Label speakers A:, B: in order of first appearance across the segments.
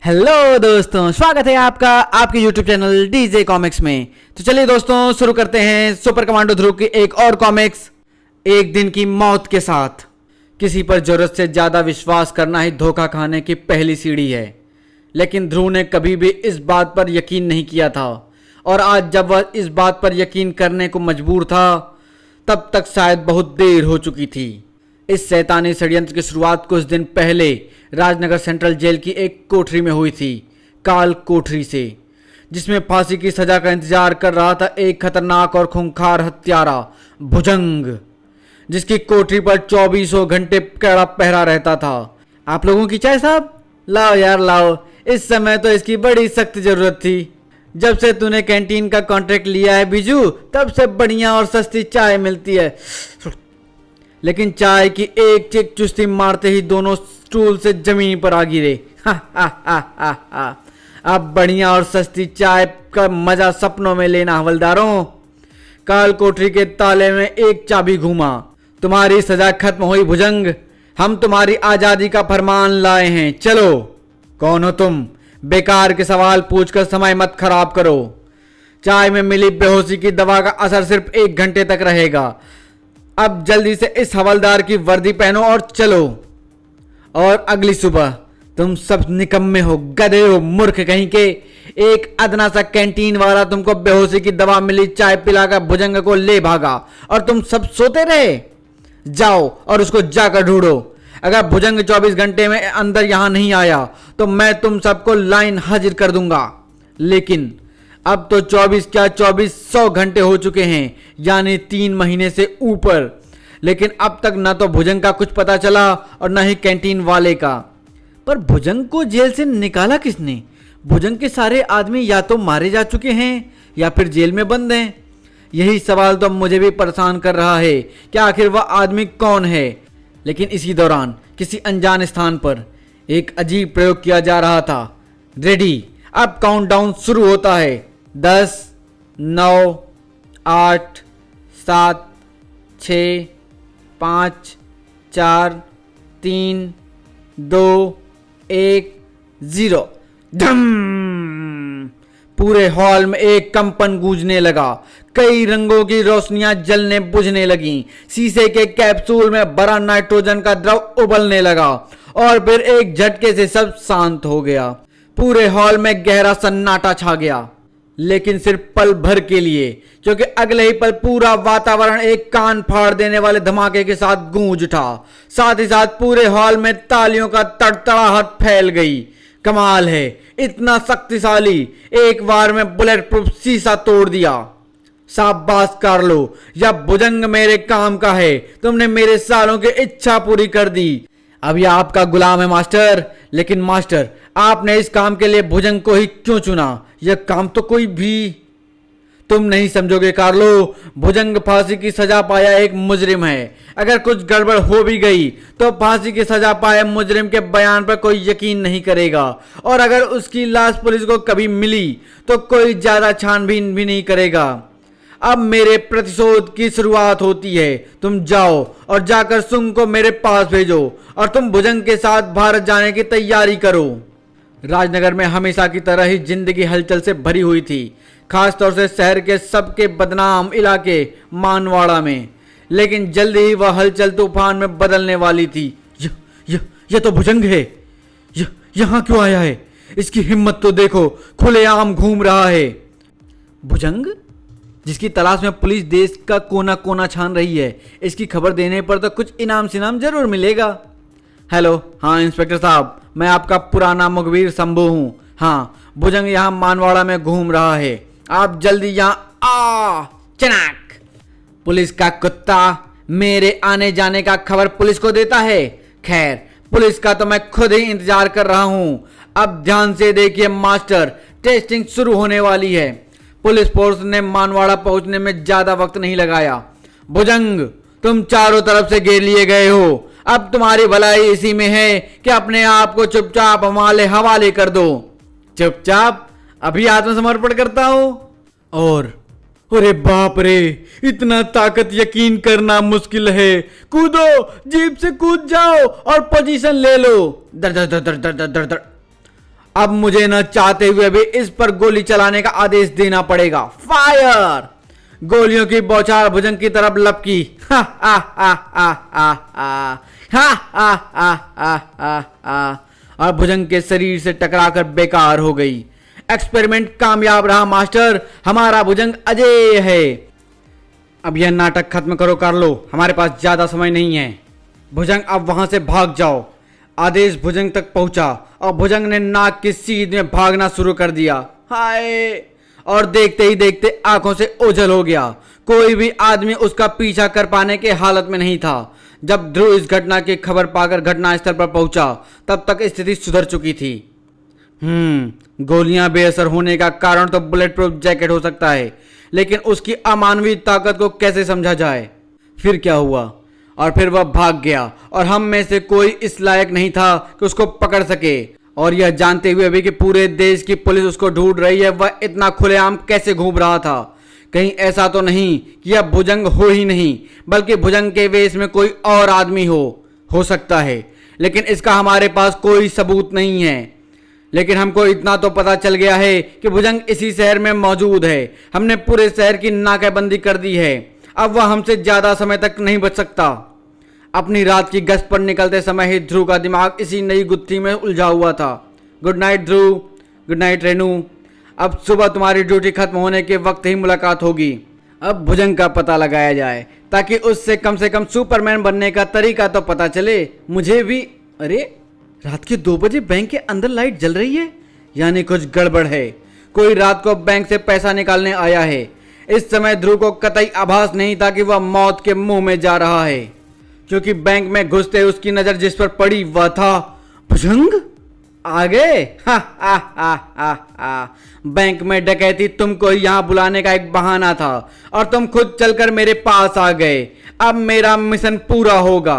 A: Hello दोस्तों, स्वागत है आपका आपके YouTube चैनल डीजे कॉमिक्स में। तो चलिए दोस्तों, शुरू करते हैं सुपर कमांडो ध्रुव की एक और कॉमिक्स, एक दिन की मौत के साथ। किसी पर जरूरत से ज्यादा विश्वास करना ही धोखा खाने की पहली सीढ़ी है, लेकिन ध्रुव ने कभी भी इस बात पर यकीन नहीं किया था, और आज जब वह इस बात पर यकीन करने को मजबूर था, तब तक शायद बहुत देर हो चुकी थी। इस शैतानी षड्यंत्र की शुरुआत कुछ दिन पहले राजनगर सेंट्रल जेल की एक कोठरी में हुई थी, काल कोठरी से, जिसमें फांसी की सजा का इंतजार कर रहा था एक खतरनाक और खूंखार हत्यारा भुजंग, जिसकी कोठरी पर 24 घंटे कड़ा पहरा रहता था। आप लोगों की चाय साहब? लाओ यार लाओ, इस समय तो इसकी बड़ी सख्त जरूरत थी। जब से तूने कैंटीन का कॉन्ट्रैक्ट लिया है बीजू, तब से बढ़िया और सस्ती चाय मिलती है। लेकिन चाय की एक चिक चुस्ती मारते ही दोनों स्टूल से जमीन पर आ गिरे। अब बढ़िया और सस्ती चाय का मजा सपनों में लेना हवलदारों। काल कोठरी के ताले में एक चाबी घूमा। तुम्हारी सजा खत्म हुई भुजंग, हम तुम्हारी आजादी का फरमान लाए हैं, चलो। कौन हो तुम? बेकार के सवाल पूछकर समय मत खराब करो। चाय में मिली बेहोशी की दवा का असर सिर्फ 1 घंटे तक रहेगा। अब जल्दी से इस हवलदार की वर्दी पहनो और चलो, और अगली सुबह तुम सब निकम्मे हो, गधे हो, मूर्ख कहीं के। एक अदना सा कैंटीन वाला तुमको बेहोशी की दवा मिली चाय पिलाकर भुजंग को ले भागा, और तुम सब सोते रहे। जाओ और उसको जाकर ढूंढो। अगर भुजंग 24 घंटे में अंदर यहां नहीं आया तो मैं तुम सबको लाइन हाजिर कर दूंगा। लेकिन अब तो 24 क्या 2400 घंटे हो चुके हैं, यानी 3 महीने से ऊपर। लेकिन अब तक ना तो भुजंग का कुछ पता चला और ना ही कैंटीन वाले का। पर भुजंग को जेल से निकाला किसने? भुजंग के सारे आदमी या तो मारे जा चुके हैं या फिर जेल में बंद हैं। यही सवाल तो मुझे भी परेशान कर रहा है कि आखिर वह आदमी कौन है। लेकिन इसी दौरान किसी अनजान स्थान पर एक अजीब प्रयोग किया जा रहा था। रेडी, अब काउंटडाउन शुरू होता है। 10, 9, 8, 7, 6, 5, 4, 3, 2, 1, 0। धम! पूरे हॉल में एक कंपन गूंजने लगा। कई रंगों की रोशनियां जलने बुझने लगीं। शीशे के कैप्सूल में भरा नाइट्रोजन का द्रव उबलने लगा, और फिर एक झटके से सब शांत हो गया। पूरे हॉल में गहरा सन्नाटा छा गया, लेकिन सिर्फ पल भर के लिए, क्योंकि अगले ही पल पूरा वातावरण एक कान फाड़ देने वाले धमाके के साथ गूंज उठा। साथ ही साथ पूरे हॉल में तालियों का तड़तड़ाहट फैल गई। कमाल है, इतना शक्तिशाली, एक बार में बुलेट प्रूफ शीशा तोड़ दिया। शाबाश कार्लो, या भुजंग मेरे काम का है। तुमने मेरे सालों की इच्छा पूरी कर दी। अब यह आपका गुलाम है मास्टर। लेकिन मास्टर, आपने इस काम के लिए भुजंग को ही क्यों चुना? यह काम तो कोई भी तुम नहीं समझोगे कार्लो। भुजंग फांसी की सजा पाया एक मुजरिम है। अगर कुछ गड़बड़ हो भी गई तो फांसी की सजा पाए मुजरिम के बयान पर कोई यकीन नहीं करेगा, और अगर उसकी लाश पुलिस को कभी मिली तो कोई ज्यादा छानबीन भी नहीं करेगा। अब मेरे प्रतिशोध की शुरुआत होती है। तुम जाओ और जाकर सुंग को मेरे पास भेजो, और तुम भुजंग के साथ भारत जाने की तैयारी करो। राजनगर में हमेशा की तरह ही जिंदगी हलचल से भरी हुई थी, खासतौर से शहर के सबके बदनाम इलाके मानवाड़ा में। लेकिन जल्दी ही वह हलचल तूफान में बदलने वाली थी। यह तो भुजंग है। यहाँ क्यों आया है? इसकी हिम्मत तो देखो, खुलेआम घूम रहा है। भुजंग, जिसकी तलाश में पुलिस देश का कोना कोना छान रही है, इसकी खबर देने पर तो कुछ इनाम सिनाम जरूर मिलेगा। हेलो, हाँ इंस्पेक्टर साहब, मैं आपका पुराना मुखबिर शंभू हूँ। हाँ, भुजंग यहाँ मानवाड़ा में घूम रहा है। आप जल्दी यहाँ आ। चनाक! पुलिस का कुत्ता मेरे आने जाने का खबर पुलिस को देता है। खैर, पुलिस का तो मैं खुद ही इंतजार कर रहा हूँ। अब ध्यान से देखिए मास्टर, टेस्टिंग शुरू होने वाली है। पुलिस फोर्स ने मानवाड़ा पहुंचने में ज्यादा वक्त नहीं लगाया। भुजंग, तुम चारों तरफ से घेर लिए गए हो। अब तुम्हारी भलाई इसी में है कि अपने आप को चुपचाप हमारे हवाले कर दो। चुपचाप? अभी आत्मसमर्पण करता हूं। और अरे बाप रे, इतना ताकत यकीन करना मुश्किल है। कूदो, जीप से कूद जाओ और पोजीशन ले लो। दर दर दर दर दर दर दर। अब मुझे न चाहते हुए भी इस पर गोली चलाने का आदेश देना पड़ेगा। फायर! गोलियों की बौछार भुजंग की तरफ लपकी। हा हा हा हा हा हा हा हा हा हा हा हा, और भुजंग के शरीर से टकराकर बेकार हो गई। एक्सपेरिमेंट कामयाब रहा मास्टर, हमारा भुजंग अजय है। अब यह नाटक खत्म करो कार्लो, हमारे पास ज्यादा समय नहीं है। भुजंग अब वहां से भाग जाओ। आदेश भुजंग तक पहुंचा और भुजंग ने नाक की सीध में भागना शुरू कर दिया। हाय! और देखते ही देखते आंखों से ओझल हो गया। कोई भी आदमी उसका पीछा कर पाने के हालत में नहीं था। जब ध्रुव इस घटना की खबर पाकर घटनास्थल पर पहुंचा तब तक स्थिति सुधर चुकी थी। गोलियां बेअसर होने का कारण तो बुलेट प्रूफ जैकेट हो सकता है, लेकिन उसकी अमानवीय ताकत को कैसे समझा जाए? फिर क्या हुआ? और फिर वह भाग गया और हम में से कोई इस लायक नहीं था कि उसको पकड़ सके। और यह जानते हुए भी कि पूरे देश की पुलिस उसको ढूंढ रही है, वह इतना खुलेआम कैसे घूम रहा था? कहीं ऐसा तो नहीं कि यह भुजंग हो ही नहीं, बल्कि भुजंग के वेश में कोई और आदमी हो सकता है, लेकिन इसका हमारे पास कोई सबूत नहीं है। लेकिन हमको इतना तो पता चल गया है कि भुजंग इसी शहर में मौजूद है। हमने पूरे शहर की नाकाबंदी कर दी है। अब वह हमसे ज्यादा समय तक नहीं बच सकता। अपनी रात की गश्त पर निकलते समय ही ध्रुव का दिमाग इसी नई गुत्थी में उलझा हुआ था। Good night Dhruv. Good night Renu. अब सुबह तुम्हारी ड्यूटी खत्म होने के वक्त ही मुलाकात होगी। अब भुजंग का पता लगाया जाए ताकि उससे कम से कम सुपरमैन बनने का तरीका तो पता चले मुझे भी। अरे, रात के 2 बजे बैंक के अंदर लाइट जल रही है, यानी कुछ गड़बड़ है। कोई रात को बैंक से पैसा निकालने आया है। इस समय ध्रुव को कतई आभास नहीं था कि वह मौत के मुंह में जा रहा है, क्योंकि बैंक में घुसते उसकी नजर जिस पर पड़ी वह था भुजंग। आ गए? हा हा हा हा हा। बैंक में डकैती तुमको यहाँ बुलाने का एक बहाना था और तुम खुद चलकर मेरे पास आ गए। अब मेरा मिशन पूरा होगा।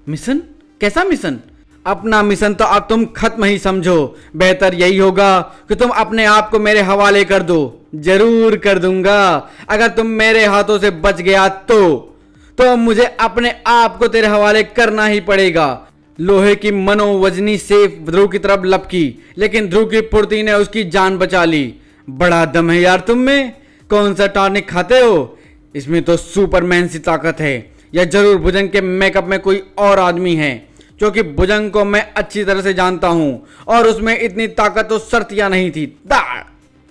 A: मिशन? कैसा मिशन? अपना मिशन तो अब तुम खत्म ही समझो। बेहतर यही होगा कि तुम अपने आप को मेरे हवाले कर दो। जरूर कर दूंगा। अगर तुम मेरे हाथों से बच गया तो मुझे अपने आप को तेरे हवाले करना ही पड़ेगा। लोहे की मनोवजनी सेफ ध्रुव की तरफ लपकी, लेकिन ध्रुव की फुर्ती ने उसकी जान बचा ली। बड़ा दम है यार तुम में। कौन सा टॉनिक खाते हो? इसमें तो सुपरमैन सी ताकत है। या जरूर भुजंग के मेकअप में कोई और आदमी है, क्योंकि भुजंग को मैं अच्छी तरह से जानता हूं और उसमें इतनी ताकत तो शर्तियां नहीं थी।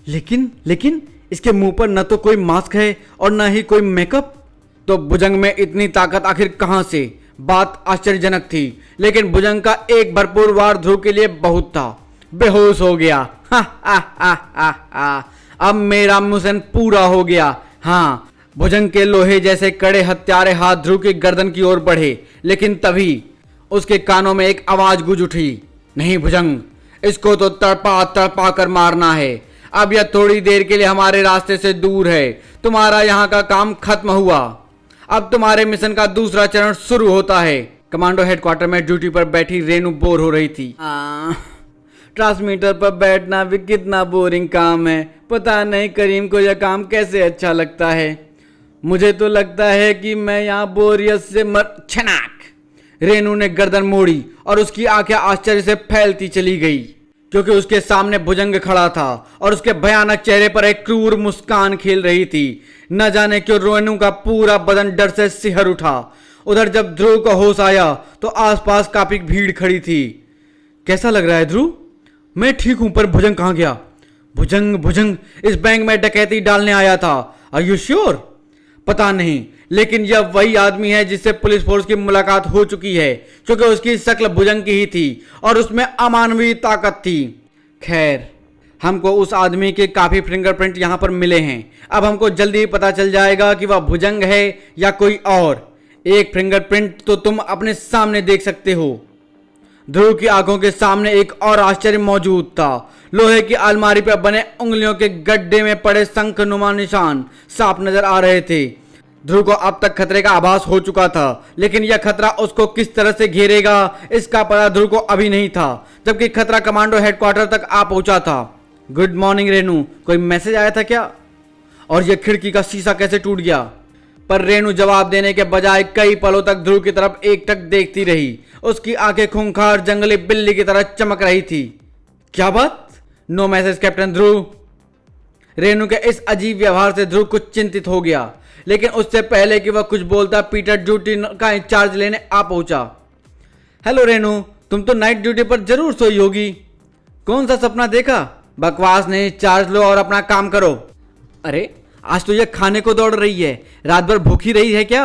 A: लेकिन इसके मुंह पर न तो कोई मास्क है और न ही कोई मेकअप, तो भुजंग में इतनी ताकत आखिर कहां से? बात आश्चर्यजनक थी, लेकिन भुजंग का एक भरपूर वार ध्रुव के लिए बहुत था। बेहोश हो गया। हा हा हा हा हा। अब मेरा मिशन पूरा हो गया। हाँ, भुजंग के लोहे जैसे कड़े हत्यारे हाथ ध्रुव की गर्दन की ओर बढ़े, लेकिन तभी उसके कानों में एक आवाज गूंज उठी। नहीं भुजंग, इसको तो तड़पा तड़पा कर मारना है। अब यह थोड़ी देर के लिए हमारे रास्ते से दूर है। तुम्हारा यहाँ का काम खत्म हुआ। अब तुम्हारे मिशन का दूसरा चरण शुरू होता है। कमांडो हेडक्वार्टर में ड्यूटी पर बैठी रेनू बोर हो रही थी। ट्रांसमीटर पर बैठना भी कितना बोरिंग काम है। पता नहीं करीम को यह काम कैसे अच्छा लगता है। मुझे तो लगता है कि मैं यहाँ बोरियत से छनाक। रेनू ने गर्दन मोड़ी और उसकी आंखें आश्चर्य से फैलती चली गई, क्योंकि उसके सामने भुजंग खड़ा था और उसके भयानक चेहरे पर एक क्रूर मुस्कान खेल रही थी। न जाने क्यों रेनू का पूरा बदन डर से सिहर उठा। उधर जब ध्रुव को होश आया तो आसपास काफी भीड़ खड़ी थी। कैसा लग रहा है ध्रुव? मैं ठीक हूं, पर भुजंग कहां गया? भुजंग इस बैंक में डकैती डालने आया था। Are you sure? पता नहीं, लेकिन यह वही आदमी है जिससे पुलिस फोर्स की मुलाकात हो चुकी है, क्योंकि उसकी शक्ल भुजंग की ही थी और उसमें अमानवीय ताकत थी। खैर, हमको उस आदमी के काफी फिंगरप्रिंट यहाँ पर मिले हैं। अब हमको जल्दी ही पता चल जाएगा कि वह भुजंग है या कोई और। एक फिंगरप्रिंट तो तुम अपने सामने देख सकते हो। ध्रुव की आंखों के सामने एक और आश्चर्य मौजूद था। लोहे की अलमारी पर बने उंगलियों के गड्ढे में पड़े शंखनुमा निशान साफ नजर आ रहे थे। ध्रुव को अब तक खतरे का आभास हो चुका था, लेकिन यह खतरा उसको किस तरह से घेरेगा इसका पता ध्रुव को अभी नहीं था, जबकि खतरा कमांडो हेडक्वार्टर तक आ पहुंचा था। गुड मॉर्निंग रेनू, कोई मैसेज आया था क्या? और यह खिड़की का शीशा कैसे टूट गया? पर रेनू जवाब देने के बजाय कई पलों तक ध्रुव की तरफ एकटक देखती रही। उसकी आंखें खूंखार जंगली बिल्ली की तरह चमक रही थी। क्या बात? नो मैसेज कैप्टन ध्रुव। रेनू के इस अजीब व्यवहार से ध्रुव कुछ चिंतित हो गया, लेकिन उससे पहले कि वह कुछ बोलता पीटर ड्यूटी का इंचार्ज लेने आ पहुंचा। हेलो रेनू, तुम तो नाइट ड्यूटी पर जरूर सोई होगी। कौन सा सपना देखा? बकवास नहीं, चार्ज लो और अपना काम करो। अरे आज तो यह खाने को दौड़ रही है, रात भर भूखी रही है क्या?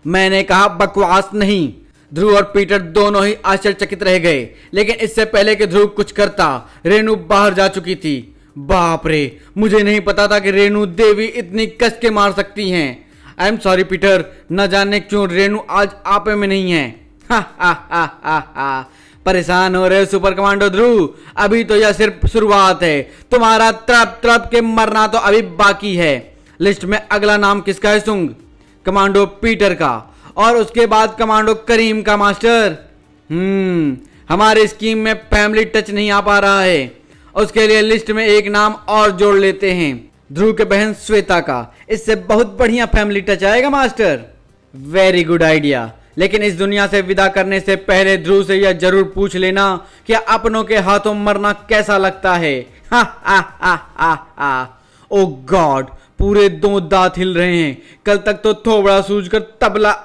A: मैंने कहा बकवास नहीं। ध्रुव और पीटर दोनों ही आश्चर्यचकित रह गए, लेकिन इससे पहले कि ध्रुव कुछ करता रेनू बाहर जा चुकी थी। बाप रे, मुझे नहीं पता था कि रेनू देवी इतनी कस के मार सकती हैं। आई एम सॉरी पीटर, न जाने क्यों रेनू आज आपे में नहीं है। हा परेशान हो रहे सुपर कमांडो ध्रुव? अभी तो यह सिर्फ शुरुआत है, तुम्हारा तड़प तड़प के मरना तो अभी बाकी है। लिस्ट में अगला नाम किसका है सुंग? कमांडो पीटर का, और उसके बाद कमांडो करीम का मास्टर। हमारे स्कीम में फैमिली टच नहीं आ पा रहा है, उसके लिए लिस्ट में एक नाम और जोड़ लेते हैं, ध्रुव के बहन श्वेता का। इससे बहुत बढ़िया फैमिली टच आएगा मास्टर। वेरी गुड आइडिया, लेकिन इस दुनिया से विदा करने से पहले ध्रुव से यह जरूर पूछ लेना कि अपनों के हाथों मरना कैसा लगता है। ओ गॉड, पूरे 2 दांत हिल रहे हैं। कल तक तो थोबड़ा सूझकर तबला।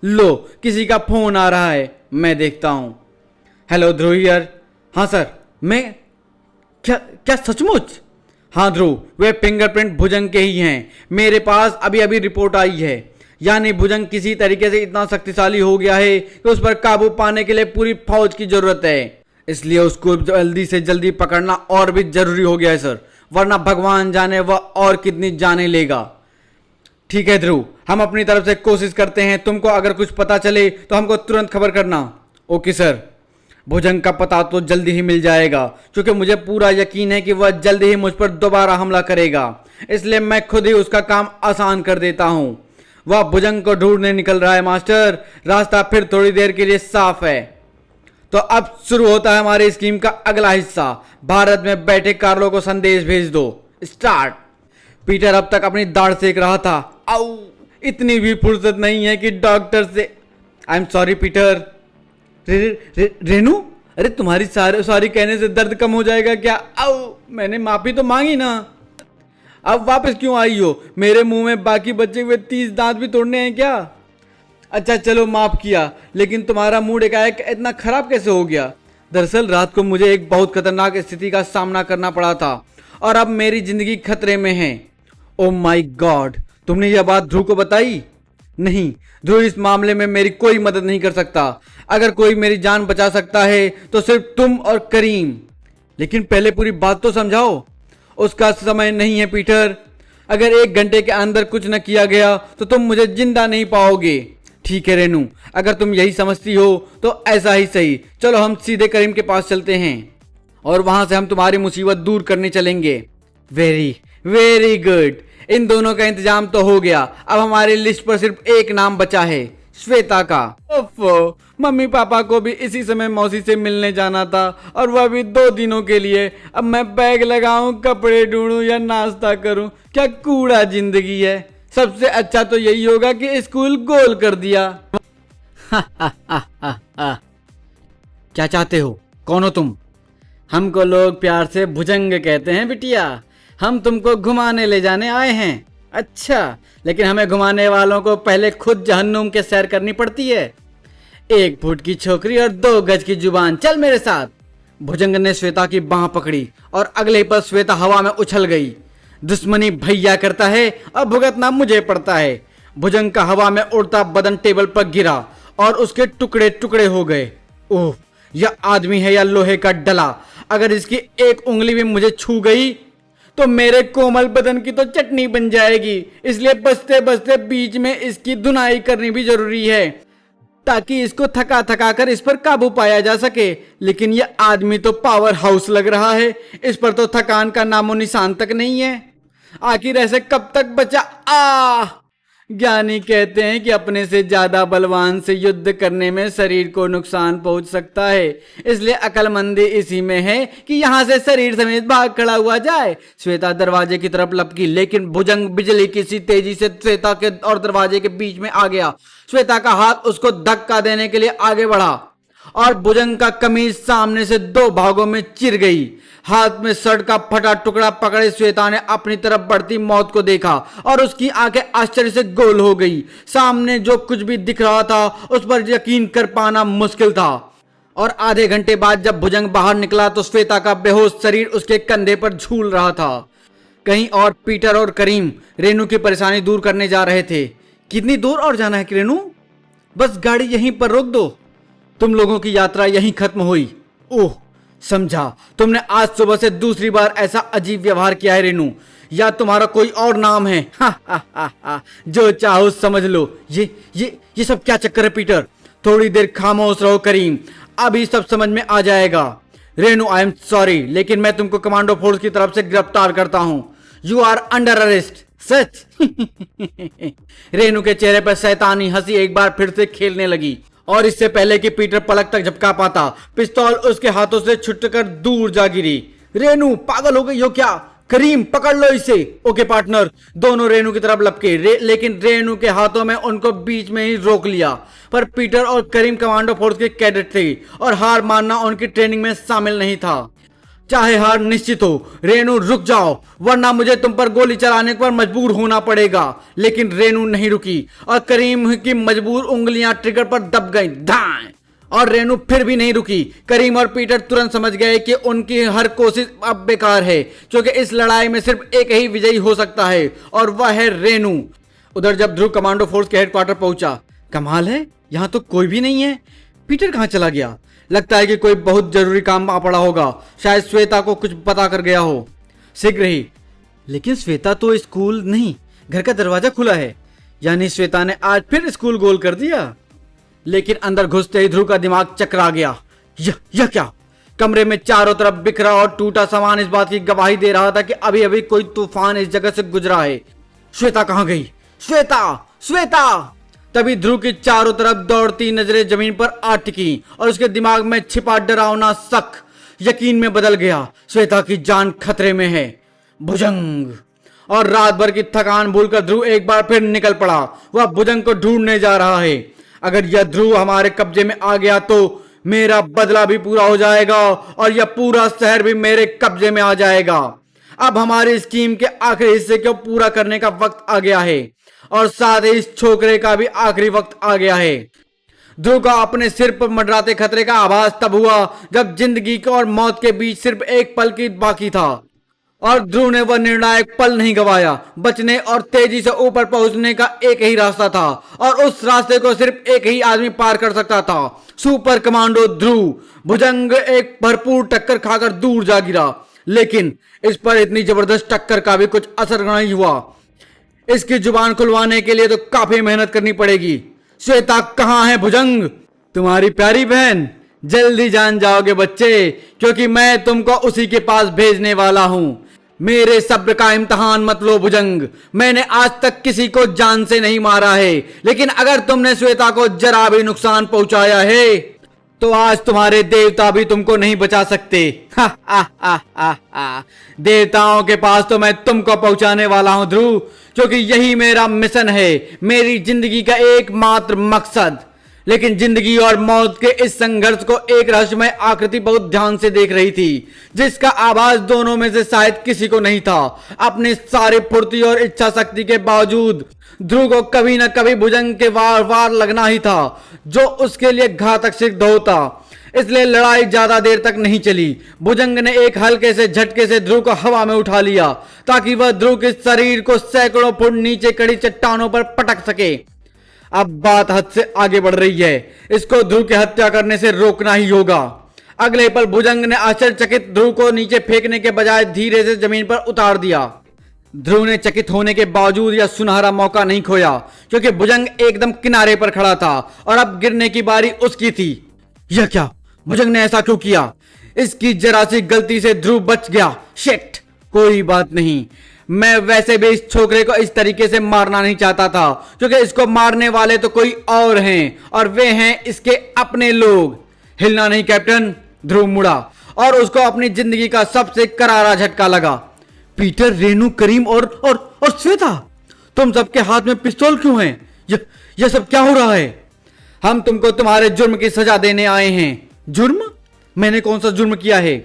A: लो, किसी का फोन आ रहा है, मैं देखता हूं। Hello Dhruv here. हाँ सर, मैं क्या सचमुच? हाँ ध्रुव, वे फिंगरप्रिंट भुजंग के ही हैं। मेरे पास अभी अभी रिपोर्ट आई है, यानी भुजंग किसी तरीके से इतना शक्तिशाली हो गया है कि उस पर काबू पाने के लिए पूरी फौज की जरूरत है। इसलिए उसको जल्दी से जल्दी पकड़ना और भी जरूरी हो गया है सर, वरना भगवान जाने वह और कितनी जाने लेगा। ठीक है ध्रुव, हम अपनी तरफ से कोशिश करते हैं। तुमको अगर कुछ पता चले तो हमको तुरंत खबर करना। Okay sir. भुजंग का पता तो जल्दी ही मिल जाएगा, क्योंकि मुझे पूरा यकीन है कि वह जल्दी ही मुझ पर दोबारा हमला करेगा, इसलिए मैं खुद ही उसका काम आसान कर देता हूं। वह भुजंग को ढूंढने निकल रहा है मास्टर, रास्ता फिर थोड़ी देर के लिए साफ है। तो अब शुरू होता है हमारी स्कीम का अगला हिस्सा। भारत में बैठे कार्लो को संदेश भेज दो। स्टार्ट। पीटर अब तक अपनी दाढ़ सेक रहा था। आउ, इतनी भी फुर्सत नहीं है कि डॉक्टर से। I am sorry Peter. Renu, अरे तुम्हारी सॉरी कहने से दर्द कम हो जाएगा क्या? आओ, मैंने माफी तो मांगी ना। अब वापस क्यों आई हो? मेरे मुंह में बाकी बचे हुए 30 दांत भी तोड़ने हैं क्या? अच्छा चलो माफ किया, लेकिन तुम्हारा मूड एकाएक इतना खराब कैसे हो गया? दरअसल रात को मुझे एक बहुत खतरनाक स्थिति का सामना करना पड़ा था और अब मेरी जिंदगी खतरे में है। ओ माय गॉड, तुमने यह बात ध्रुव को बताई? नहीं, ध्रुव इस मामले में मेरी कोई मदद नहीं कर सकता। अगर कोई मेरी जान बचा सकता है तो सिर्फ तुम और करीम। लेकिन पहले पूरी बात तो समझाओ। उसका समय नहीं है पीटर। अगर 1 घंटे के अंदर कुछ न किया गया तो तुम मुझे जिंदा नहीं पाओगे। ठीक है रेनू, अगर तुम यही समझती हो तो ऐसा ही सही। चलो हम सीधे करीम के पास चलते हैं और वहां से हम तुम्हारी मुसीबत दूर करने चलेंगे। वेरी वेरी गुड, इन दोनों का इंतजाम तो हो गया। अब हमारी लिस्ट पर सिर्फ एक नाम बचा है, श्वेता का। ओफो, मम्मी पापा को भी इसी समय मौसी से मिलने जाना था और वह भी 2 दिनों के लिए। अब मैं बैग लगाऊं, कपड़े ढूंढूं या नाश्ता करूं? क्या कूड़ा जिंदगी है। सबसे अच्छा तो यही होगा कि स्कूल गोल कर दिया। क्या चाहते हो? कौन हो तुम? हमको लोग प्यार से भुजंग कहते हैं बिटिया। हम तुमको घुमाने ले जाने आए हैं। अच्छा, लेकिन हमें घुमाने वालों को पहले खुद जहन्नुम के सैर करनी पड़ती है। 1 फुट की छोकरी और 2 गज की जुबान, चल मेरे साथ। भुजंग ने श्वेता की बांह पकड़ी और अगले पल श्वेता हवा में उछल गई। दुश्मनी भैया करता है और भुगतना मुझे पड़ता है। भुजंग का हवा में उड़ता बदन टेबल पर गिरा और उसके टुकड़े टुकड़े हो गए। ओह, यह आदमी है या लोहे का डला? अगर इसकी एक उंगली भी मुझे छू गई तो मेरे कोमल बदन की तो चटनी बन जाएगी। इसलिए बचते बचते बीच में इसकी धुनाई करनी भी जरूरी है, ताकि इसको थका थका कर इस पर काबू पाया जा सके। लेकिन यह आदमी तो पावर हाउस लग रहा है, इस पर तो थकान का नामो निशान तक नहीं है। आखिर ऐसे कब तक बचा? ज्ञानी कहते हैं कि अपने से ज्यादा बलवान से युद्ध करने में शरीर को नुकसान पहुंच सकता है। इसलिए अकलमंदी इसी में है कि यहां से शरीर समेत भाग खड़ा हुआ जाए। श्वेता दरवाजे की तरफ लपकी, लेकिन भुजंग बिजली की सी तेजी से श्वेता के और दरवाजे के बीच में आ गया। श्वेता का हाथ उसको धक्का देने के लिए आगे बढ़ा। और भुजंग का कमीज सामने से दो भागों में चिर गई। हाथ में शर्ट का फटा टुकड़ा पकड़े श्वेता ने अपनी तरफ बढ़ती मौत को देखा और उसकी आंखें आश्चर्य से गोल हो गई। सामने जो कुछ भी दिख रहा था उस पर यकीन कर पाना मुश्किल था। और आधे घंटे बाद जब भुजंग बाहर निकला तो श्वेता का बेहोश शरीर उसके कंधे पर झूल रहा था। कहीं और पीटर और करीम रेनू की परेशानी दूर करने जा रहे थे। कितनी दूर और जाना है कि रेनू? बस गाड़ी यहीं पर रोक दो, तुम लोगों की यात्रा यहीं खत्म हुई। ओह समझा, तुमने आज सुबह से दूसरी बार ऐसा अजीब व्यवहार किया है रेनू, या तुम्हारा कोई और नाम है? हा हा हा हा, जो चाहो समझ लो। ये सब क्या चक्कर है पीटर? थोड़ी देर खामोश रहो करीम, अभी सब समझ में आ जाएगा। रेनू आई एम सॉरी, लेकिन मैं तुमको कमांडो फोर्स की तरफ से गिरफ्तार करता हूं। You are under arrest. सच? रेनू के चेहरे पर शैतानी हंसी एक बार फिर से खेलने लगी और इससे पहले कि पीटर पलक तक झपका पाता पिस्तौल उसके हाथों से छुटकर दूर जा गिरी। रेनू पागल हो गई हो क्या? करीम पकड़ लो इसे। Okay partner. दोनों रेनू की तरफ लपके लेकिन रेनू के हाथों में उनको बीच में ही रोक लिया। पर पीटर और करीम कमांडो फोर्स के कैडेट थे और हार मानना उनकी ट्रेनिंग में शामिल नहीं था। चाहे हार निश्चित हो, रेनू रुक जाओ वरना मुझे तुम पर गोली चलाने पर मजबूर होना पड़ेगा। लेकिन रेनू नहीं रुकी और करीम की मजबूर उंगलियां ट्रिगर पर दब गईं। धाएं! और रेनू फिर भी नहीं रुकी। करीम और पीटर तुरंत समझ गए कि उनकी हर कोशिश अब बेकार है, क्योंकि इस लड़ाई में सिर्फ एक ही विजयी हो सकता है और वह है रेनू। उधर जब ध्रुव कमांडो फोर्स के हेडक्वार्टर पहुंचा, कमाल है यहां तो कोई भी नहीं है। पीटर कहां चला गया? लगता है कि कोई बहुत जरूरी काम आ पड़ा होगा, शायद श्वेता को कुछ पता कर गया हो। शीघ्र ही। लेकिन श्वेता तो स्कूल नहीं, घर का दरवाजा खुला है, यानी श्वेता ने आज फिर स्कूल गोल कर दिया। लेकिन अंदर घुसते ही ध्रुव का दिमाग चकरा गया। यह क्या? कमरे में चारों तरफ बिखरा और टूटा सामान इस बात की गवाही दे रहा था कि अभी अभी कोई तूफान इस जगह से गुजरा है। श्वेता कहां गई? श्वेता! श्वेता! तभी ध्रुव की चारों तरफ दौड़ती नजरें जमीन पर आ टिकी और उसके दिमाग में छिपा डरावना शक यकीन में बदल गया। श्वेता की जान खतरे में है। भुजंग! और रात भर की थकान भूलकर ध्रुव एक बार फिर निकल पड़ा। वह भुजंग को ढूंढने जा रहा है। अगर यह ध्रुव हमारे कब्जे में आ गया तो मेरा बदला भी पूरा हो जाएगा और यह पूरा शहर भी मेरे कब्जे में आ जाएगा। अब हमारी स्कीम के आखिरी हिस्से को पूरा करने का वक्त आ गया है और साथ ही इस छोकरे का भी आखिरी वक्त आ गया है। ध्रुव का अपने सिर पर मंडराते खतरे का आभास तब हुआ जब जिंदगी और मौत के बीच सिर्फ एक पल की बाकी था और ध्रुव ने वह निर्णायक पल नहीं गवाया। बचने और तेजी से ऊपर पहुंचने का एक ही रास्ता था और उस रास्ते को सिर्फ एक ही आदमी पार कर सकता था, सुपर कमांडो ध्रुव। भुजंग एक भरपूर टक्कर खाकर दूर जा गिरा, लेकिन इस पर इतनी जबरदस्त टक्कर का भी कुछ असर नहीं हुआ। इसकी जुबान खुलवाने के लिए तो काफी मेहनत करनी पड़ेगी। श्वेता कहां है भुजंग? तुम्हारी प्यारी बहन। जल्दी जान जाओगे बच्चे, क्योंकि मैं तुमको उसी के पास भेजने वाला हूं। मेरे सब्र का इम्तहान मत लो भुजंग। मैंने आज तक किसी को जान से नहीं मारा है, लेकिन अगर तुमने श्वेता को जरा भी नुकसान पहुंचाया है तो आज तुम्हारे देवता भी तुमको नहीं बचा सकते। हा हा हा हा हा। देवताओं के पास तो मैं तुमको पहुंचाने वाला हूं ध्रुव, क्योंकि यही मेरा मिशन है, मेरी जिंदगी का एकमात्र मकसद। लेकिन जिंदगी और मौत के इस संघर्ष को एक रहस्यमय आकृति बहुत ध्यान से देख रही थी, जिसका आभास दोनों में से शायद किसी को नहीं था। अपनी सारी फुर्ती और इच्छा शक्ति के बावजूद ध्रुव को कभी न कभी भुजंग के वार वार लगना ही था, जो उसके लिए घातक सिद्ध होता। इसलिए लड़ाई ज्यादा देर तक नहीं चली। भुजंग ने एक हल्के से झटके से ध्रुव को हवा में उठा लिया ताकि वह ध्रुव के शरीर को सैकड़ों फुट नीचे खड़ी चट्टानों पर पटक सके। अब बात हद से आगे बढ़ रही है, इसको ध्रुव की हत्या करने से रोकना ही होगा। अगले पल भुजंग ने आश्चर्यचकित ध्रुव को नीचे फेंकने के बजाय धीरे से जमीन पर उतार दिया। ध्रुव ने चकित होने के बावजूद यह सुनहरा मौका नहीं खोया, क्योंकि भुजंग एकदम किनारे पर खड़ा था और अब गिरने की बारी उसकी थी। यह क्या? भुजंग ने ऐसा क्यों किया? इसकी जरा सी गलती से ध्रुव बच गया। शिट! कोई बात नहीं, मैं वैसे भी इस छोकरे को इस तरीके से मारना नहीं चाहता था, क्योंकि इसको मारने वाले तो कोई और हैं और वे हैं इसके अपने लोग। हिलना नहीं कैप्टन। ध्रुव मुड़ा और उसको अपनी जिंदगी का सबसे करारा झटका लगा। पीटर, रेनू, करीम और श्वेता, तुम सबके हाथ में पिस्तौल क्यों है? यह सब क्या हो रहा है? हम तुमको तुम्हारे जुर्म की सजा देने आए हैं। जुर्म? मैंने कौन सा जुर्म किया है?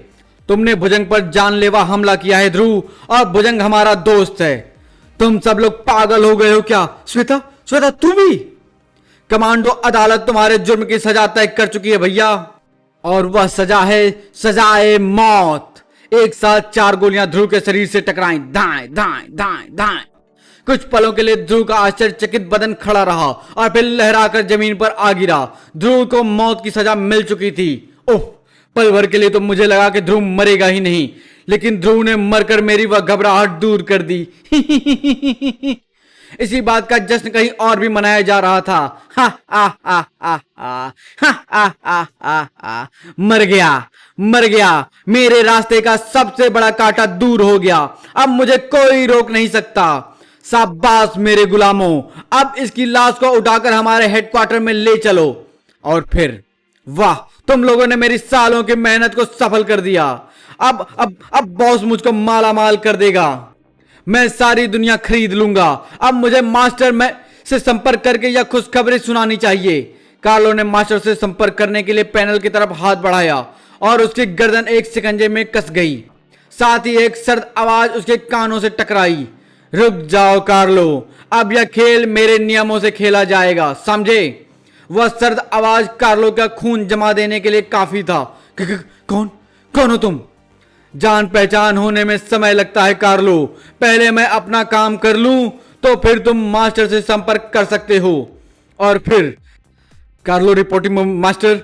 A: तुमने भुजंग पर जानलेवा हमला किया है ध्रुव, और भुजंग हमारा दोस्त है। तुम सब लोग पागल हो गए हो क्या? श्वेता, श्वेता तू भी? कमांडो अदालत तुम्हारे जुर्म की सजा तय कर चुकी है भैया, और वह सजा है सजाए मौत। एक साथ 4 गोलियां ध्रुव के शरीर से टकराई, दाएं दाएं दाएं दाएं। कुछ पलों के लिए ध्रुव का आश्चर्यचकित बदन खड़ा रहा और फिर लहराकर जमीन पर आ गिरा। ध्रुव को मौत की सजा मिल चुकी थी। ओह, पल भर के लिए तो मुझे लगा कि ध्रुव मरेगा ही नहीं, लेकिन ध्रुव ने मरकर मेरी वह घबराहट दूर कर दी। इसी बात का जश्न कहीं और भी मनाया जा रहा था। हा हा हा हा हा हा हा हा हा। मर गया, मर गया। मेरे रास्ते का सबसे बड़ा कांटा दूर हो गया। अब मुझे कोई रोक नहीं सकता। शाबाश मेरे गुलामों, अब इसकी लाश को उठाकर हमारे हेडक्वार्टर में ले चलो। और फिर वाह, तुम लोगों ने मेरी सालों की मेहनत को सफल कर दिया। अब बॉस मुझको माला माल कर देगा। मैं सारी दुनिया खरीद लूंगा। अब मुझे मास्टर में से संपर्क करके यह खुशखबरी सुनानी चाहिए। कार्लो ने मास्टर से संपर्क करने के लिए पैनल की तरफ हाथ बढ़ाया और उसकी गर्दन एक शिकंजे में कस गई। साथ ही एक सर्द आवाज उसके कानों से टकराई। रुक जाओ कार्लो, अब यह खेल मेरे नियमों से खेला जाएगा, समझे? वह सर्द आवाज कार्लो का खून जमा देने के लिए काफी था। कौन कौन हो तुम? जान पहचान होने में समय लगता है कार्लो। पहले मैं अपना काम कर लूं तो फिर तुम मास्टर से संपर्क कर सकते हो। और फिर कार्लो रिपोर्टिंग मास्टर,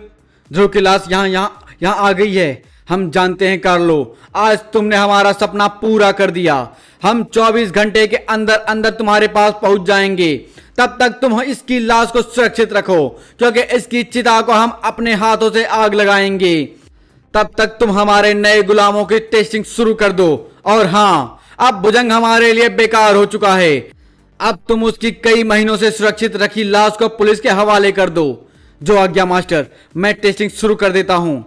A: ध्रुव की लाश यहाँ आ गई है। हम जानते हैं कार्लो, आज तुमने हमारा सपना पूरा कर दिया। हम 24 घंटे के अंदर अंदर तुम्हारे पास पहुंच जाएंगे। तब तक तुम इसकी लाश को सुरक्षित रखो, क्योंकि इसकी चिता को हम अपने हाथों से आग लगाएंगे। तब तक तुम हमारे नए गुलामों की टेस्टिंग शुरू कर दो। और हाँ, अब भुजंग हमारे लिए बेकार हो चुका है। अब तुम उसकी कई महीनों से सुरक्षित रखी लाश को पुलिस के हवाले कर दो। जो आज्ञा मास्टर, मैं टेस्टिंग शुरू कर देता हूं।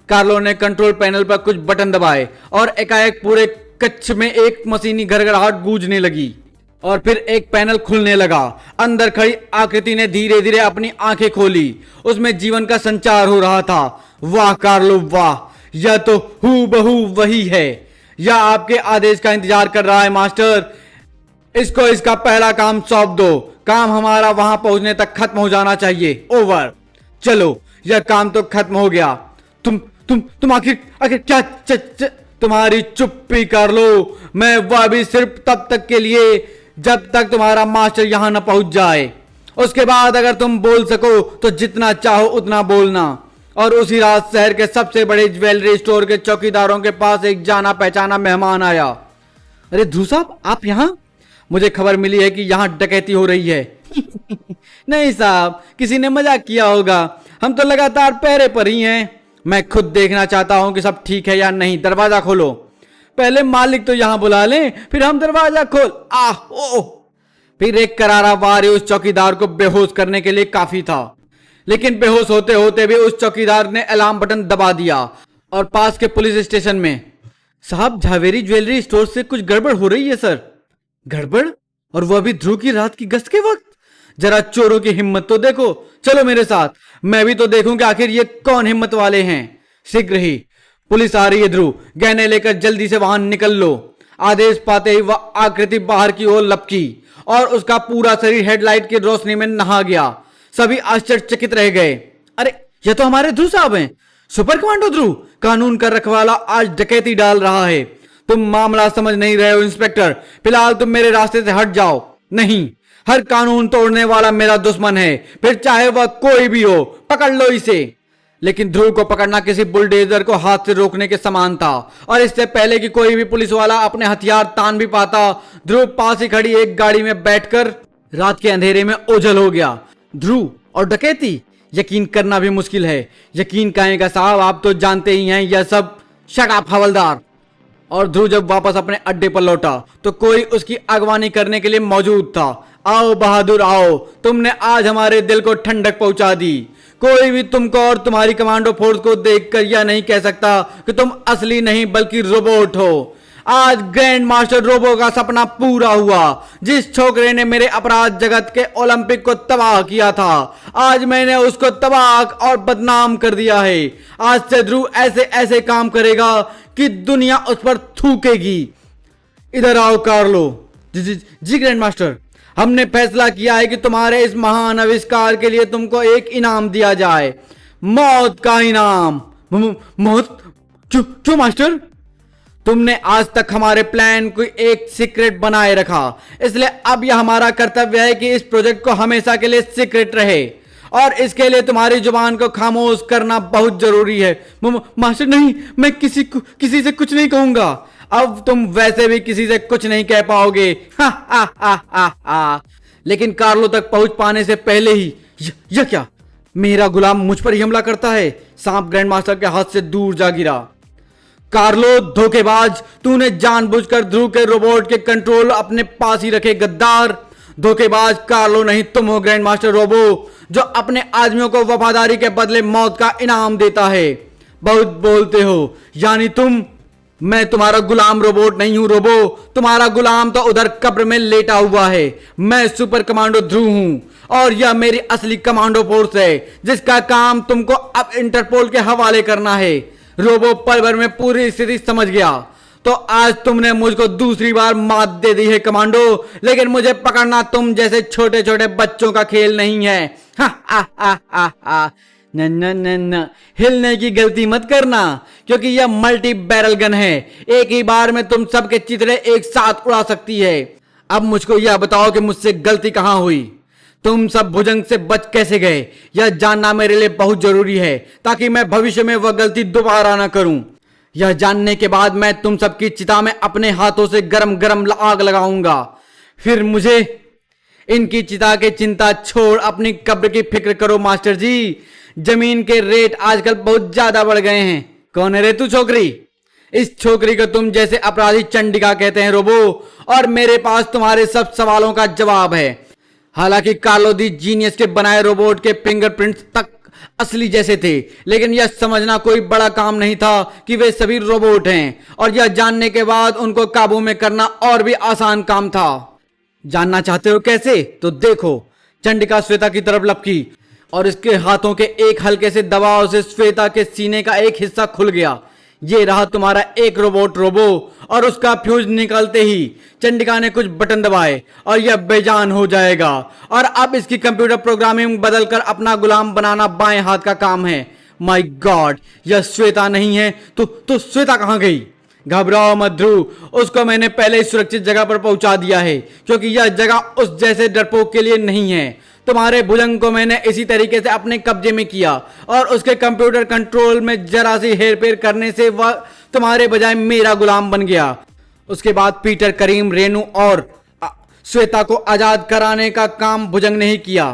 A: कार्लो ने कंट्रोल पैनल पर कुछ बटन दबाए और एकाएक पूरे कक्ष में एक मशीनी घड़घड़ाहट गूंजने लगी और फिर एक पैनल खुलने लगा। अंदर खड़ी आकृति ने धीरे धीरे अपनी आंखें खोली। उसमें जीवन का संचार हो रहा था। वाह कार्लो वाह, यह तो हूबहू वही है। यह आपके आदेश का इंतजार कर रहा है मास्टर। इसको इसका पहला काम सौंप दो। काम हमारा वहां पहुंचने तक खत्म हो जाना चाहिए। ओवर। चलो, यह काम तो खत्म हो गया। तुम आखिर क्या तुम्हारी चुप्पी कर लो। मैं वह भी सिर्फ तब तक के लिए जब तक तुम्हारा मास्टर यहां न पहुंच जाए। उसके बाद अगर तुम बोल सको तो जितना चाहो उतना बोलना। और उसी रात शहर के सबसे बड़े ज्वेलरी स्टोर के चौकीदारों के पास एक जाना पहचाना मेहमान आया। अरे ध्रुव साहब, आप यहाँ? मुझे खबर मिली है कि यहाँ डकैती हो रही है। नहीं साहब, किसी ने मजाक किया होगा। हम तो लगातार पहरे पर ही हैं। मैं खुद देखना चाहता हूं कि सब ठीक है या नहीं। दरवाजा खोलो। पहले मालिक तो यहां बुला लें, फिर हम दरवाजा खोल। ओह। फिर एक करारा वार उस चौकीदार को बेहोश करने के लिए काफी था, लेकिन बेहोश होते होते भी उस चौकीदार ने अलार्म बटन दबा दिया और पास के पुलिस स्टेशन में, साहब झावेरी ज्वेलरी स्टोर से कुछ गड़बड़ हो रही है सर। गड़बड़? और वह भी ध्रुव की रात की गश्त के वक्त? जरा चोरों की हिम्मत तो देखो। चलो मेरे साथ, मैं भी तो देखूं कि आखिर ये कौन हिम्मत वाले हैं। शीघ्र ही पुलिस आ रही है ध्रुव, गहने लेकर जल्दी से वहां निकल लो। आदेश पाते ही वह आकृति बाहर की ओर लपकी और उसका पूरा शरीर हेडलाइट की रोशनी में नहा गया। सभी आश्चर्यचकित रह गए। अरे, यह तो हमारे ध्रुव साहब हैं। सुपर कमांडो ध्रुव, कानून का रखवाला आज डकैती डाल रहा है। तुम मामला समझ नहीं रहे हो इंस्पेक्टर। फिलहाल तुम मेरे रास्ते से हट जाओ। नहीं, हर कानून तोड़ने वाला मेरा दुश्मन है, फिर चाहे वह कोई भी हो। पकड़ लो इसे। लेकिन ध्रुव को पकड़ना किसी बुलडोजर को हाथ से रोकने के समान था, और इससे पहले कि कोई भी पुलिस वाला अपने हथियार तान भी पाता, ध्रुव पास ही खड़ी एक गाड़ी में बैठकर रात के अंधेरे में ओझल हो गया। ध्रुव और डकैती, यकीन करना भी मुश्किल है। यकीन कहेगा साहब, आप तो जानते ही हैं यह सब। शट अप हवलदार। और ध्रुव जब वापस अपने अड्डे पर लौटा तो कोई उसकी अगवानी करने के लिए मौजूद था। आओ बहादुर आओ, तुमने आज हमारे दिल को ठंडक पहुंचा दी। कोई भी तुमको और तुम्हारी कमांडो फोर्स को देखकर यह नहीं कह सकता कि तुम असली नहीं बल्कि रोबोट हो। आज ग्रैंड मास्टर रोबो का सपना पूरा हुआ। जिस छोकरे ने मेरे अपराध जगत के ओलंपिक को तबाह किया था, आज मैंने उसको तबाह और बदनाम कर दिया है। आज से ध्रुव ऐसे ऐसे काम करेगा कि दुनिया उस पर थूकेगी। इधर आओ कार्लो। जी ग्रैंड मास्टर, हमने फैसला किया है कि तुम्हारे इस महान आविष्कार के लिए तुमको एक इनाम दिया जाए, मौत का इनाम। मौत? क्यों मास्टर? तुमने आज तक हमारे प्लान को एक सीक्रेट बनाए रखा, इसलिए अब यह हमारा कर्तव्य है कि इस प्रोजेक्ट को हमेशा के लिए सीक्रेट रहे, और इसके लिए तुम्हारी जुबान को खामोश करना बहुत जरूरी है। मास्टर नहीं, मैं किसी से कुछ नहीं कहूंगा। अब तुम वैसे भी किसी से कुछ नहीं कह पाओगे। हा हा हा हा हा। लेकिन कार्लो तक पहुंच पाने से पहले ही यह क्या? मेरा गुलाम मुझ पर ही हमला करता है। सांप ग्रैंड मास्टर के हाथ से दूर जा गिरा। कार्लो धोखेबाज, तूने जानबूझकर ध्रुव के रोबोट के कंट्रोल अपने पास ही रखे। गद्दार, धोखेबाज कार्लो नहीं, तुम हो ग्रैंड मास्टर रोबो, जो अपने आदमियों को वफादारी के बदले मौत का इनाम देता है। बहुत बोलते हो, यानी तुम। मैं तुम्हारा गुलाम रोबोट नहीं हूं रोबो, तुम्हारा गुलाम तो उधर कब्र में लेटा हुआ है। मैं सुपर कमांडो ध्रुव हूं, और यह मेरी असली कमांडो फोर्स है, जिसका काम तुमको अब इंटरपोल के हवाले करना है। रोबो पल भर में पूरी स्थिति समझ गया। तो आज तुमने मुझको दूसरी बार मात दे दी है कमांडो, लेकिन मुझे पकड़ना तुम जैसे छोटे छोटे बच्चों का खेल नहीं है। हा हा हा हा हा। न न न न, हिलने की गलती मत करना, क्योंकि यह मल्टी बैरल गन है। एक ही बार में तुम सबके चितड़े एक साथ उड़ा सकती है। अब मुझको यह बताओ कि मुझसे गलती कहां हुई। तुम सब भुजंग से बच कैसे गए, यह जानना मेरे लिए बहुत जरूरी है, ताकि मैं भविष्य में वह गलती दोबारा ना करूं। यह जानने के बाद मैं तुम सबकी चिता में अपने हाथों से गरम गरम आग लगाऊंगा। फिर मुझे इनकी चिता की चिंता छोड़ अपनी कब्र की फिक्र करो मास्टर जी। जमीन के रेट आजकल बहुत ज्यादा बढ़ गए हैं। कौन है रे तू छोकरी? इस छोकरी को तुम जैसे अपराधी चंडिका कहते हैं रोबो, और मेरे पास तुम्हारे सब सवालों का जवाब है। हालांकि कार्लो दी जीनियस के बनाए रोबोट के फिंगरप्रिंट्स तक असली जैसे थे, लेकिन यह समझना कोई बड़ा काम नहीं था कि वे सभी रोबोट हैं, और यह जानने के बाद उनको काबू में करना और भी आसान काम था। जानना चाहते हो कैसे? तो देखो। चंडिका श्वेता की तरफ लपकी, और इसके हाथों के एक हल्के से दबाव से श्वेता के सीने का एक हिस्सा खुल गया। ये रहा तुम्हारा एक रोबोट रोबो, और उसका फ्यूज निकलते ही चंडिका ने कुछ बटन दबाए और यह बेजान हो जाएगा। और अब इसकी कंप्यूटर प्रोग्रामिंग बदलकर अपना गुलाम बनाना बाएं हाथ का काम है। माय गॉड, यह श्वेता नहीं है तो श्वेता कहां गई? घबराओ मत ध्रुव, उसको मैंने पहले ही सुरक्षित जगह पर पहुंचा दिया है, क्योंकि यह जगह उस जैसे डरपोक के लिए नहीं है। तुम्हारे भुजंग को मैंने इसी तरीके से अपने कब्जे में किया, और उसके कंप्यूटर कंट्रोल में जरा सी हेरफेर करने से वह तुम्हारे बजाय मेरा गुलाम बन गया। उसके बाद पीटर, करीम, रेनू और श्वेता को आजाद कराने का काम भुजंग ने ही किया।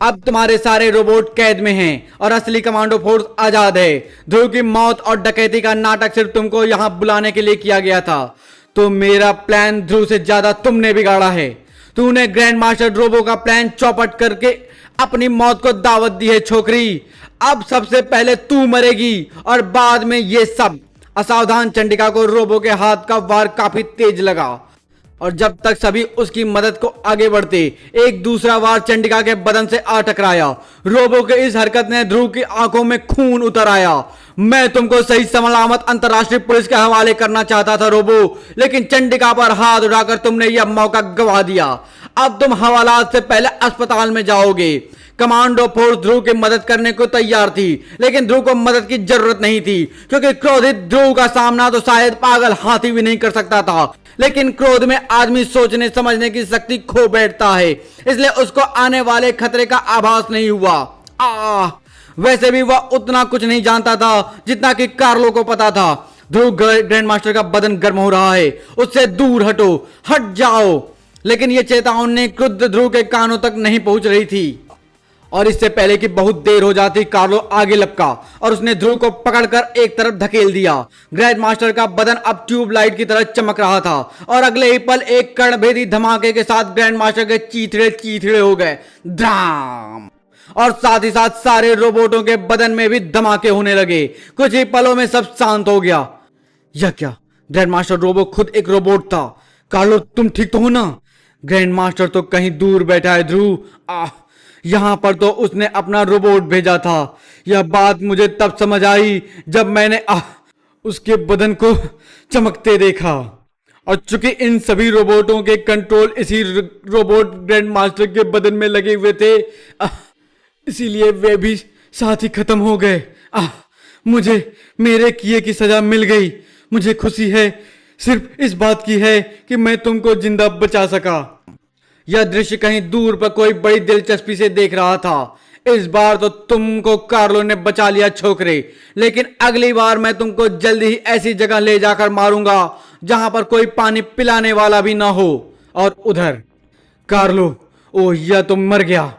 A: अब तुम्हारे सारे रोबोट कैद में हैं, और असली कमांडो फोर्स आजाद है। ध्रुव की मौत और डकैती का नाटक सिर्फ तुमको यहां बुलाने के लिए किया गया था। तो मेरा प्लान ध्रुव से ज्यादा तुमने बिगाड़ा है। तूने ग्रैंड मास्टर रोबो का प्लान चौपट करके अपनी मौत को दावत दी है छोकरी। अब सबसे पहले तू मरेगी, और बाद में ये सब। असावधान चंडिका को रोबो के हाथ का वार काफी तेज लगा, और जब तक सभी उसकी मदद को आगे बढ़ते, एक दूसरा वार चंडिका के बदन से आ टकराया। रोबो के इस हरकत ने ध्रुव की आंखों में खून उतर आया। मैं तुमको सही सलामत अंतरराष्ट्रीय पुलिस के हवाले करना चाहता था रोबो, लेकिन चंडिका पर हाथ उठाकर तुमने यह मौका गवा दिया। अब तुम हवालात से पहले अस्पताल में जाओगे। कमांडो फोर्स ध्रुव की मदद करने को तैयार थी, लेकिन ध्रुव को मदद की जरूरत नहीं थी, क्योंकि क्रोधित ध्रुव का सामना तो शायद पागल हाथी भी नहीं कर सकता था। लेकिन क्रोध में आदमी सोचने समझने की शक्ति खो बैठता है, इसलिए उसको आने वाले खतरे का आभास नहीं हुआ। वैसे भी वह उतना कुछ नहीं जानता था जितना कि कार्लो को पता था। ध्रुव ग्रैंड मास्टर का बदन गर्म हो रहा है, उससे दूर हटो, हट जाओ। लेकिन यह चेतावनी क्रुद्ध ध्रुव के कानों तक नहीं पहुंच रही थी, और इससे पहले कि बहुत देर हो जाती कार्लो आगे लपका और उसने ध्रुव को पकड़कर एक तरफ धकेल दिया। ग्रैंड मास्टर का बदन अब ट्यूबलाइट की तरह चमक रहा था, और अगले ही पल एक कर्णभेदी धमाके के साथ ग्रैंड मास्टर के चीथड़े चीथड़े हो गए। ड्राम! और साथ ही साथ सारे रोबोटों के बदन में भी धमाके होने लगे। कुछ ही पलों में सब शांत हो गया। यह क्या? ग्रैंड मास्टर रोबो खुद एक रोबोट था। कार्लो तुम ठीक तो हो ना? ग्रैंड मास्टर तो कहीं दूर बैठा है ध्रुव। यहाँ पर तो उसने अपना रोबोट भेजा था। यह बात मुझे तब समझ आई जब मैंने उसके बदन को चमकते देखा। और चूंकि इन सभी रोबोटों के कंट्रोल इसी रोबोट ग्रैंड मास्टर के बदन में लगे हुए थे, इसीलिए वे भी साथ ही खत्म हो गए। मुझे मेरे किए की सजा मिल गई। मुझे खुशी है, सिर्फ इस बात की है कि मैं तुमको जिंदा बचा सका। यह दृश्य कहीं दूर पर कोई बड़ी दिलचस्पी से देख रहा था। इस बार तो तुमको कार्लो ने बचा लिया छोकरे, लेकिन अगली बार मैं तुमको जल्दी ही ऐसी जगह ले जाकर मारूंगा जहां पर कोई पानी पिलाने वाला भी ना हो। और उधर कार्लो, ओह यह तो मर गया।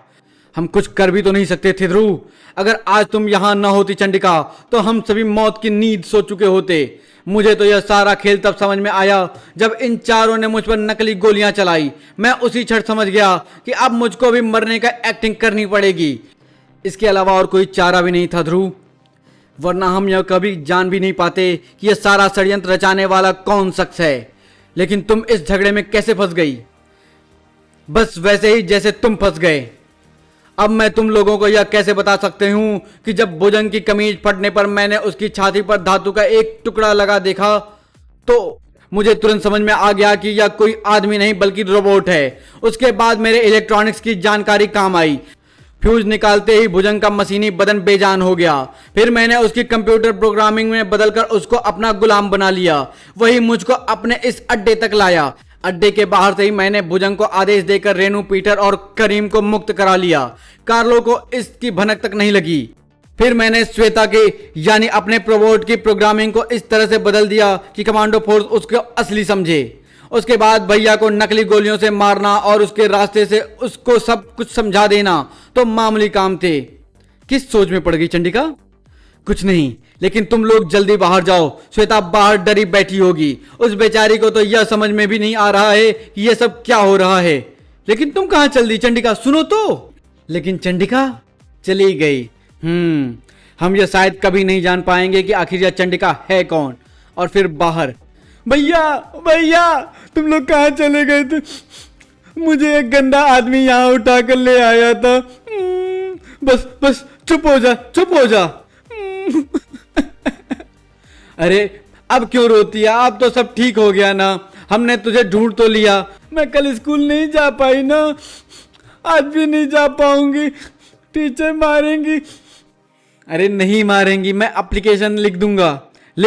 A: हम कुछ कर भी तो नहीं सकते थे ध्रुव। अगर आज तुम यहां ना होती चंडिका, तो हम सभी मौत की नींद सो चुके होते। मुझे तो यह सारा खेल तब समझ में आया जब इन चारों ने मुझ पर नकली गोलियां चलाई। मैं उसी क्षण समझ गया कि अब मुझको भी मरने का एक्टिंग करनी पड़ेगी। इसके अलावा और कोई चारा भी नहीं था ध्रुव, वरना हम यह कभी जान भी नहीं पाते कि यह सारा षड्यंत्र रचाने वाला कौन शख्स है। लेकिन तुम इस झगड़े में कैसे फंस गई? बस वैसे ही जैसे तुम फंस गए। अब मैं तुम लोगों को यह कैसे बता सकते हूं कि जब भुजंग की कमीज फटने पर मैंने उसकी छाती पर धातु का एक टुकड़ा लगा देखा, तो मुझे तुरंत समझ में आ गया कि यह कोई आदमी नहीं बल्कि रोबोट है। उसके बाद मेरे इलेक्ट्रॉनिक्स की जानकारी काम आई। फ्यूज निकालते ही भुजंग का मशीनी बदन बेजान हो गया। फिर मैंने उसकी कंप्यूटर प्रोग्रामिंग में बदलकर उसको अपना गुलाम बना लिया। वही मुझको अपने इस अड्डे तक लाया। अड्डे के बाहर से ही मैंने भुजंग को आदेश देकर रेनू, पीटर और करीम को मुक्त करा लिया। कार्लो को इसकी भनक तक नहीं लगी। फिर मैंने श्वेता के यानी अपने रोबोट की प्रोग्रामिंग को इस तरह से बदल दिया कि कमांडो फोर्स उसको असली समझे। उसके बाद भैया को नकली गोलियों से मारना और उसके रास्ते से उसको सब कुछ समझा देना तो मामूली काम थे। किस सोच में पड़ गई चंडिका? कुछ नहीं, लेकिन तुम लोग जल्दी बाहर जाओ। श्वेता बाहर डरी बैठी होगी। उस बेचारी को तो यह समझ में भी नहीं आ रहा है कि यह सब क्या हो रहा है। लेकिन तुम कहां चल दी चंडिका, सुनो तो। लेकिन चंडिका चली गई। हम यह शायद कभी नहीं जान पाएंगे कि आखिर यह चंडिका है कौन। और फिर बाहर, भैया भैया तुम लोग कहां चले गए थे? मुझे एक गंदा आदमी यहां उठा कर ले आया था। बस बस चुप हो जा, चुप हो जा। अरे अब क्यों रोती है? अब तो सब ठीक हो गया ना। हमने तुझे ढूंढ तो लिया। मैं कल स्कूल नहीं जा पाई ना, आज भी नहीं जा पाऊंगी। टीचर मारेंगी। अरे नहीं मारेंगी, मैं एप्लीकेशन लिख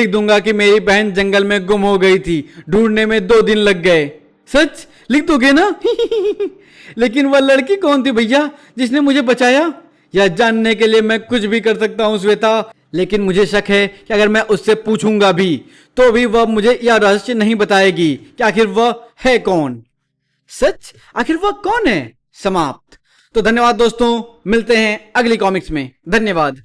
A: दूंगा कि मेरी बहन जंगल में गुम हो गई थी, ढूंढने में 2 दिन लग गए। सच लिख दोगे ना? लेकिन वह लड़की कौन थी भैया जिसने मुझे बचाया? यह जानने के लिए मैं कुछ भी कर सकता हूं श्वेता, लेकिन मुझे शक है कि अगर मैं उससे पूछूंगा भी तो भी वह मुझे यह रहस्य नहीं बताएगी कि आखिर वह है कौन। सच, आखिर वह कौन है? समाप्त। तो धन्यवाद दोस्तों, मिलते हैं अगली कॉमिक्स में। धन्यवाद।